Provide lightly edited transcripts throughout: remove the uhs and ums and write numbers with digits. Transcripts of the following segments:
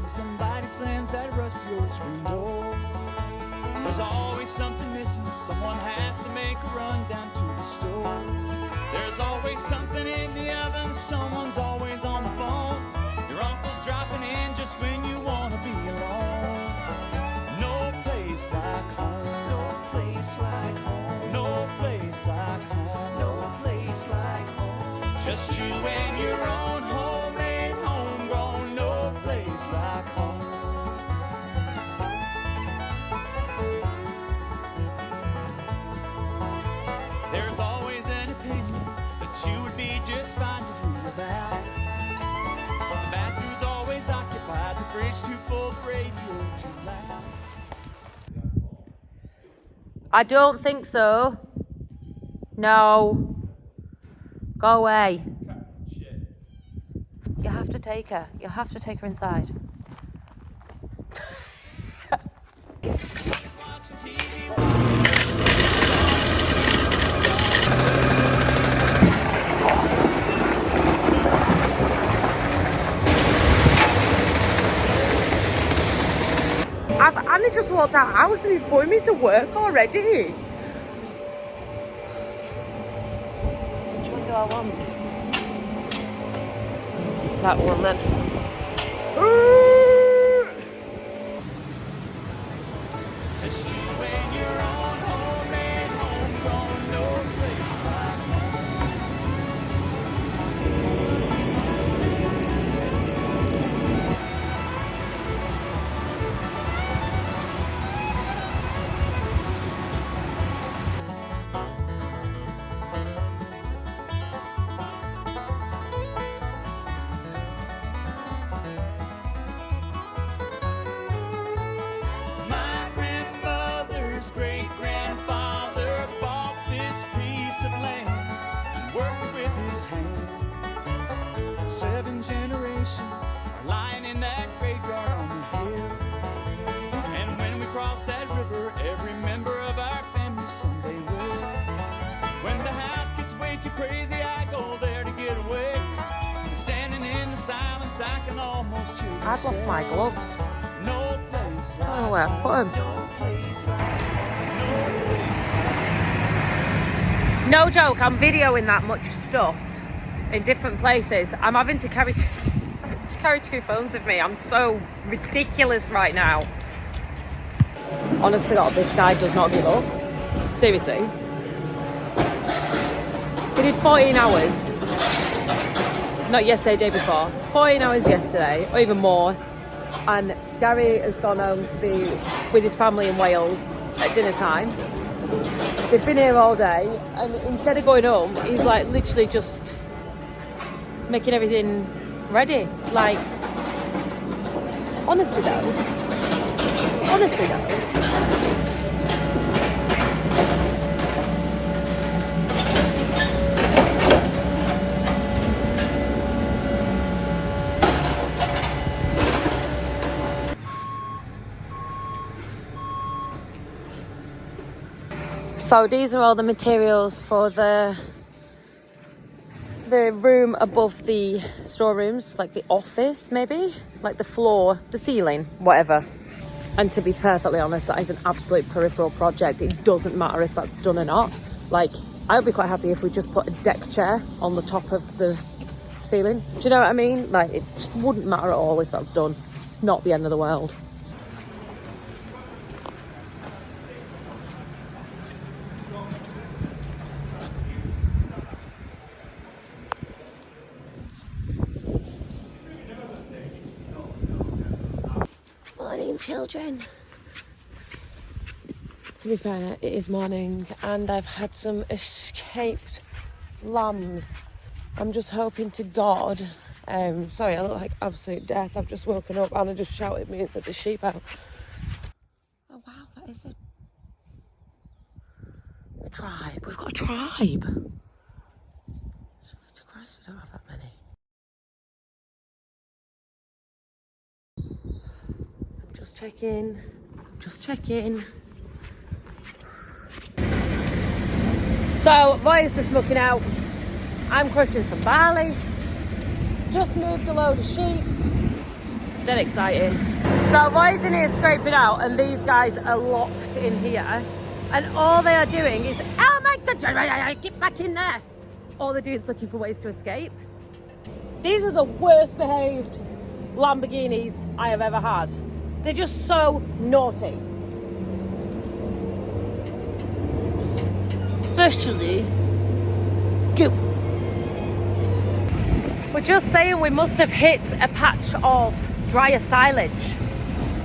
when somebody slams that rusty old screen door. There's always something missing, someone has to make a run down to the store. There's always something in the oven, someone's always on the phone. Your uncle's dropping in just when you want to be alone. No place like home, no place like home, no place like home, no place like home. Just you and your own homemade, homegrown, no place like home. There's always an opinion that you would be just fine to do without. The bathroom's always occupied, the fridge too full, the radio too loud. I don't think so. No. Go away. You have to take her. You have to take her inside. I've only just walked out of the house and he's putting me to work already. Which one do I want? That one then. Just you and your own homemade, homegrown, no place like great-grandfather bought this piece of land and worked it with his hands. 7 generations are lying in that graveyard on the hill. And when we cross that river, every member of our family someday will. When the house gets way too crazy, I go there to get away. And standing in the silence, I can almost hear you I've lost say, my gloves. no place like I don't know where I've put them. no place like No joke, I'm videoing that much stuff in different places. I'm having to carry 2 phones with me. I'm so ridiculous right now. Honest to God, this guy does not give up. Seriously. We did 14 hours. Not yesterday, day before. 14 hours yesterday, or even more. And Gary has gone home to be with his family in Wales at dinner time. They've been here all day, and instead of going home, he's like literally just making everything ready. Like, honestly though. So these are all the materials for the room above the storerooms, like the office maybe, like the floor, the ceiling, whatever. And to be perfectly honest, that is an absolute peripheral project. It doesn't matter if that's done or not. Like, I would be quite happy if we just put a deck chair on the top of the ceiling. Do you know what I mean? Like, it just wouldn't matter at all if that's done. It's not the end of the world. Morning, children. To be fair, it is morning and I've had some escaped lambs. I'm just hoping to God. Sorry, I look like absolute death. I've just woken up. Anna just shouted at me and said the sheep out. Oh wow, that is a tribe. We've got a tribe. Jesus Christ, we don't have that many. Just checking. So, Roy's just mucking out. I'm crushing some barley. Just moved a load of sheep. Dead exciting. So Roy's in here scraping out, and these guys are locked in here, and all they are doing is, oh my god, get back in there. All they're doing is looking for ways to escape. These are the worst behaved Lamborghinis I have ever had. They're just so naughty. Especially you. We're just saying we must have hit a patch of drier silage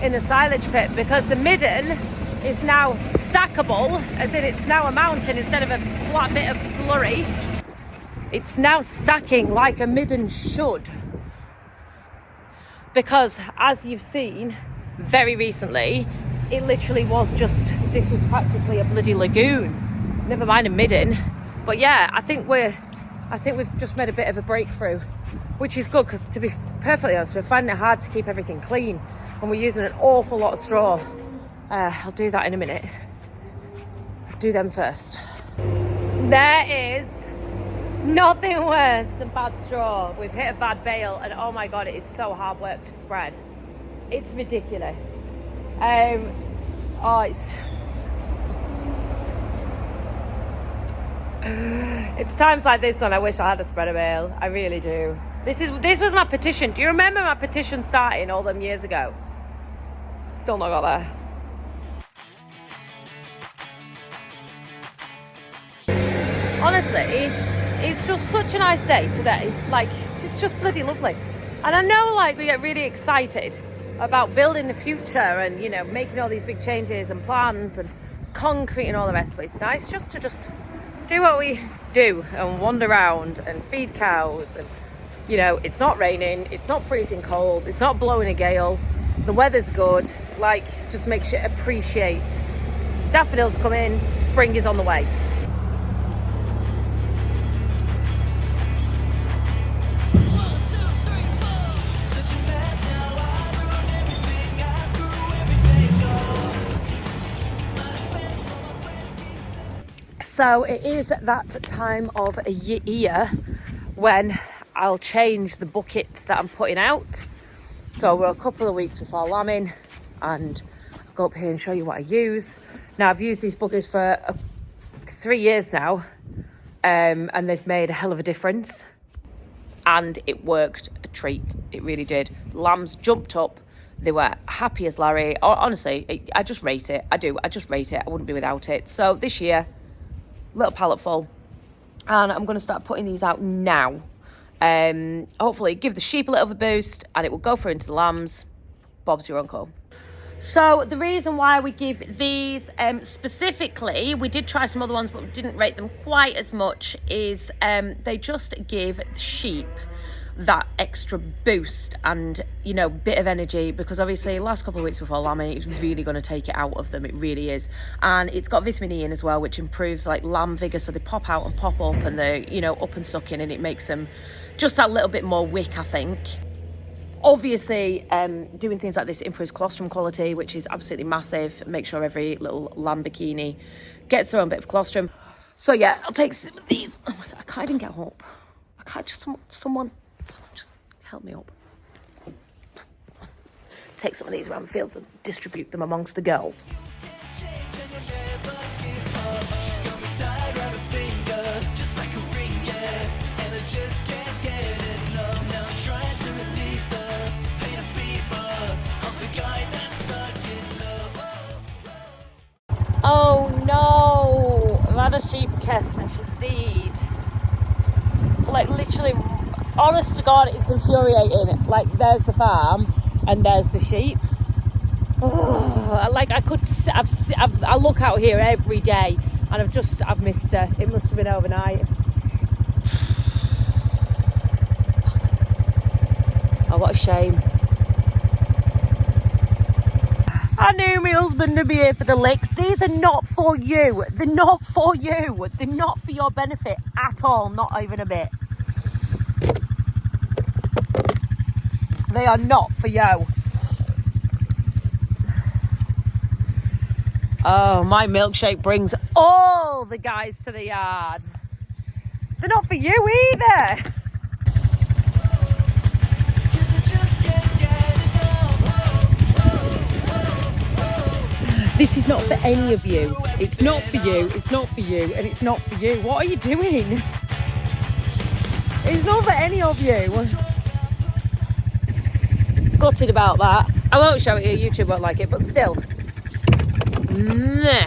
in the silage pit, because the midden is now stackable, as in it's now a mountain instead of a flat bit of slurry. It's now stacking like a midden should. Because as you've seen very recently, it literally was just, this was practically a bloody lagoon. Never mind a midden. But yeah, I think we've just made a bit of a breakthrough, which is good, because to be perfectly honest, we're finding it hard to keep everything clean, and we're using an awful lot of straw. I'll do that in a minute. Do them first. There is nothing worse than bad straw. We've hit a bad bale, and oh my god, it is so hard work to spread. It's ridiculous. It's times like this when I wish I had a spreader bale. I really do. This was my petition. Do you remember my petition starting all them years ago? Still not got there. Honestly, it's just such a nice day today. Like, it's just bloody lovely. And I know, like, we get really excited about building the future and, you know, making all these big changes and plans and concrete and all the rest of it. It's nice just to do what we do and wander around and feed cows, and, you know, it's not raining, it's not freezing cold, it's not blowing a gale, the weather's good. Like, just makes you appreciate daffodils come in, spring is on the way. So it is that time of year when I'll change the buckets that I'm putting out. So we're a couple of weeks before lambing, and I'll go up here and show you what I use. Now, I've used these buckets for 3 years now, and they've made a hell of a difference. And it worked a treat. It really did. Lambs jumped up. They were happy as Larry. Honestly, I just rate it. I do. I just rate it. I wouldn't be without it. So this year, little pallet full, and I'm going to start putting these out now. Hopefully give the sheep a little of a boost, and it will go through into the lambs. Bob's your uncle. So the reason why we give these specifically, we did try some other ones but we didn't rate them quite as much, is they just give sheep that extra boost and, you know, bit of energy, because obviously last couple of weeks before lambing, it's really going to take it out of them. It really is. And it's got vitamin E in as well, which improves like lamb vigor, so they pop out and pop up, and they're, you know, up and sucking, and it makes them just that little bit more wick, I think. Obviously, doing things like this improves colostrum quality, which is absolutely massive. Make sure every little lamb bikini gets their own bit of colostrum. So yeah, I'll take some of these. Oh my god, I can't even get up. I can't, just someone just help me up. Take some of these around the fields and distribute them amongst the girls. Oh no, I've had a sheep kest and she's dead. Like, literally, honest to God, it's infuriating. Like, there's the farm and there's the sheep. Oh, like, I look out here every day and I've missed her. It must have been overnight. Oh, what a shame. I knew my husband would be here for the licks. These are not for you. They're not for you. They're not for your benefit at all. Not even a bit. They are not for you. Oh, my milkshake brings all the guys to the yard. They're not for you either. This is not for any of you. It's not for you, it's not for you, and it's not for you. What are you doing? It's not for any of you. Gutted about that. I won't show it here, YouTube won't like it, but still. Nah.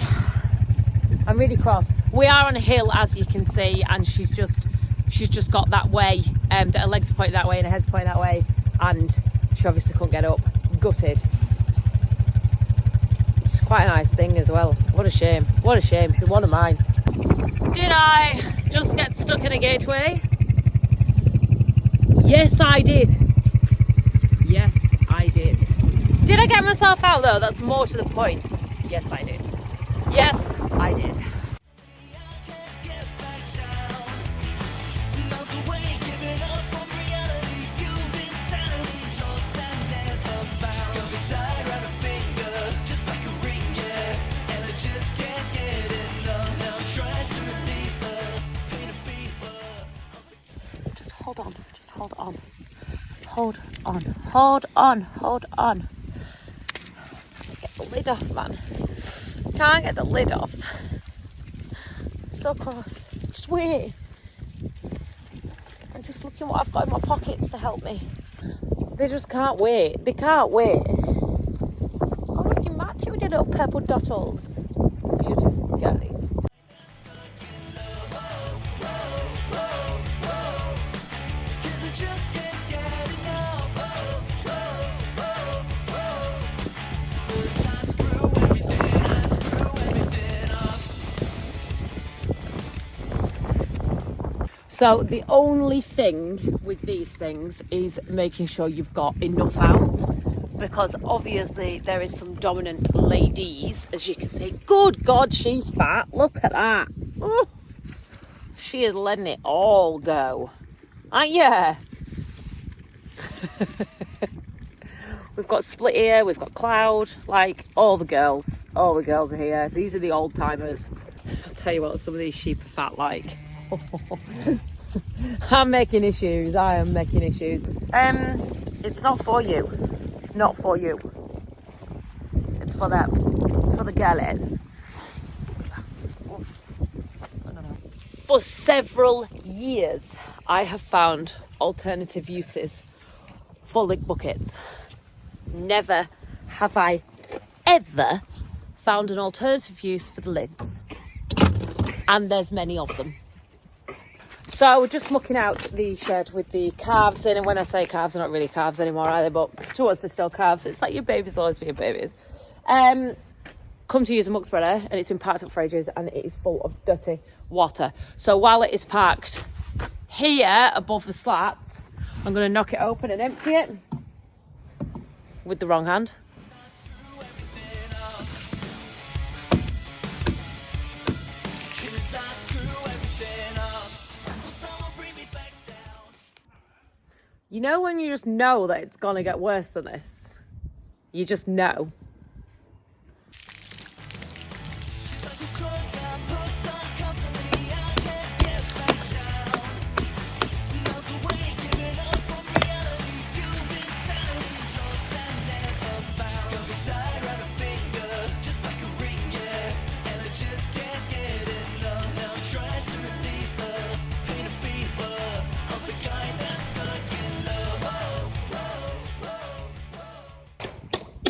I'm really cross. We are on a hill, as you can see, and she's just got that way, that her legs are pointing that way and her head's pointing that way, and she obviously couldn't get up. Gutted. It's quite a nice thing as well. What a shame. What a shame. She's one of mine. Did I just get stuck in a gateway? Yes, I did. Yes, I did. Did I get myself out though? That's more to the point. Yes, I did. Yes, I did. Hold on, just hold on. Hold on, hold on, hold on. Get the lid off, man. Can't get the lid off. So cross. Just wait. I'm just looking what I've got in my pockets to help me. They just can't wait. They can't wait. Oh, look, you match it with your little purple dottles. Beautiful. Get these. So the only thing with these things is making sure you've got enough out, because obviously there is some dominant ladies, as you can see. Good God, she's fat. Look at that. Oh, she is letting it all go. Aren't you? We've got Split here, we've got Cloud, like all the girls are here. These are the old timers. I'll tell you what, some of these sheep are fat like. I'm making issues. I am making issues. It's not for you. It's not for you. It's for them. It's for the girlies. For several years, I have found alternative uses for lick buckets. Never have I ever found an alternative use for the lids. And there's many of them. So we're just mucking out the shed with the calves in, and when I say calves, they're not really calves anymore either, but to us they're still calves. It's like your babies will always be your babies. Come to use a muck spreader, and it's been packed up for ages, and it is full of dirty water. So while it is packed here above the slats, I'm going to knock it open and empty it with the wrong hand. You know when you just know that it's gonna get worse than this? You just know.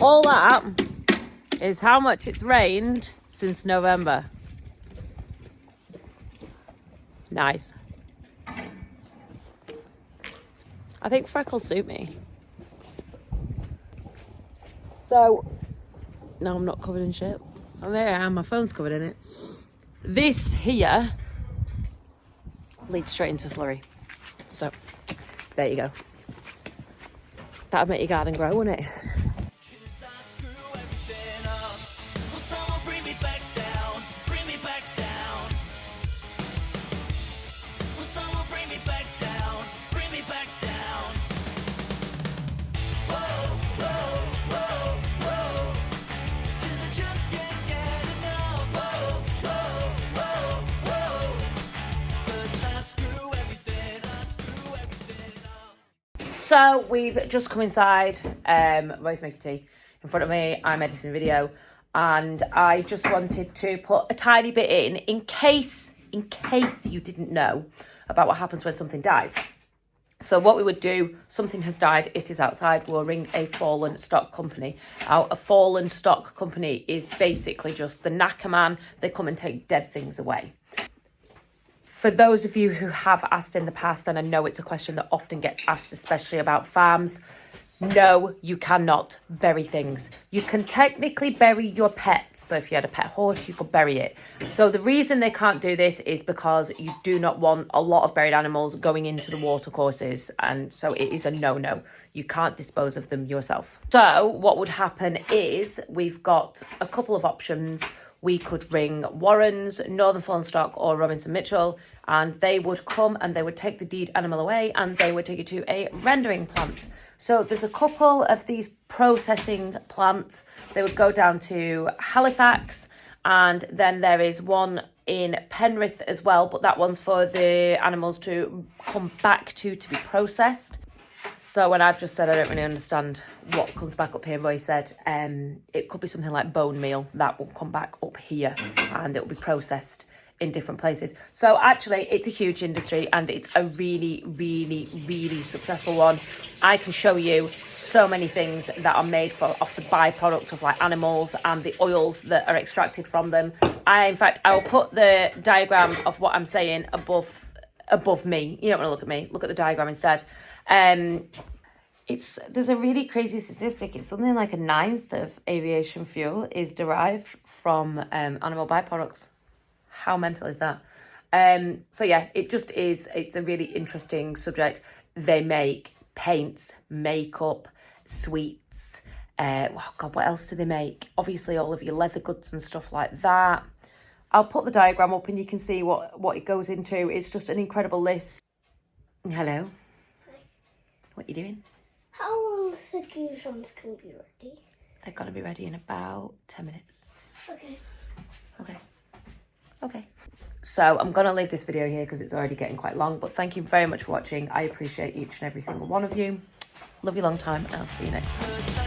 All that is how much it's rained since November. Nice. I think freckles suit me. So, no, I'm not covered in shit. Oh, there I am, my phone's covered in it. This here leads straight into slurry. So, there you go. That'd make your garden grow, wouldn't it? So we've just come inside, Rose making tea in front of me. I'm editing a video. and I just wanted to put a tiny bit in case you didn't know about what happens when something dies. So what we would do, something has died, it is outside, we'll ring a fallen stock company. Now, a fallen stock company is basically just the knacker man. They come and take dead things away. For those of you who have asked in the past, and I know it's a question that often gets asked, especially about farms, no, you cannot bury things. You can technically bury your pets. So if you had a pet horse, you could bury it. So the reason they can't do this is because you do not want a lot of buried animals going into the watercourses. And so it is a no-no. You can't dispose of them yourself. So what would happen is we've got a couple of options. We could ring Warren's, Northern Fallen Stock or Robinson Mitchell, and they would come and they would take the dead animal away and they would take it to a rendering plant. So there's a couple of these processing plants. They would go down to Halifax, and then there is one in Penrith as well, but that one's for the animals to come back to be processed. So when I've just said I don't really understand what comes back up here, Roy said it could be something like bone meal that will come back up here and it will be processed in different places. So actually it's a huge industry and it's a really, really, really successful one. I can show you so many things that are made off the byproduct of like animals and the oils that are extracted from them. In fact, I will put the diagram of what I'm saying above me. You don't want to look at me, look at the diagram instead. There's a really crazy statistic. It's something like 1/9 of aviation fuel is derived from animal byproducts. How mental is that? So yeah, it's a really interesting subject. They make paints, makeup, sweets. Oh God, what else do they make? Obviously all of your leather goods and stuff like that. I'll put the diagram up and you can see what it goes into. It's just an incredible list. Hello. Hi. What are you doing? How long is the goujons going to be ready? They're going to be ready in about 10 minutes. Okay. Okay. So I'm going to leave this video here because it's already getting quite long. But thank you very much for watching. I appreciate each and every single one of you. Love you long time and I'll see you next time.